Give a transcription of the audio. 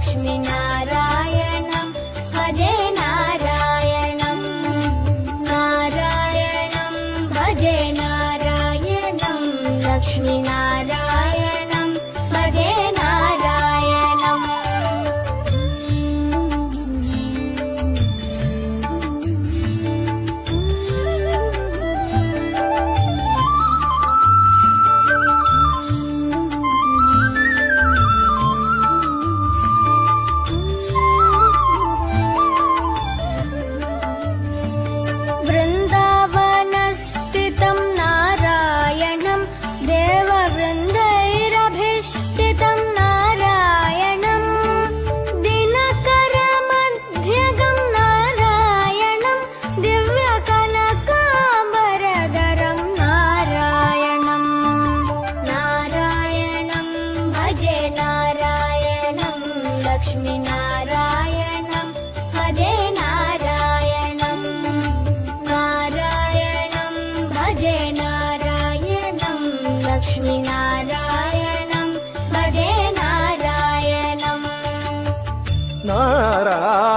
लक्ष्मीनारायणं भजे नारायणं नारायणं भजे नारायणं लक्ष्मीनारायणं भजे नारायणम् वृन्दावनस्थितं नारायणं देववृन्दैरभिष्टितं नारायणं दिनकरमध्यगं नारायणं दिव्यकनकाम्बरधरं नारायणं नारायणं भजे नारायणं लक्ष्मीनारायणं भजे नारायणं नारायणं भजे नारायणं लक्ष्मीनारायणं भजे नारायणम् नारायण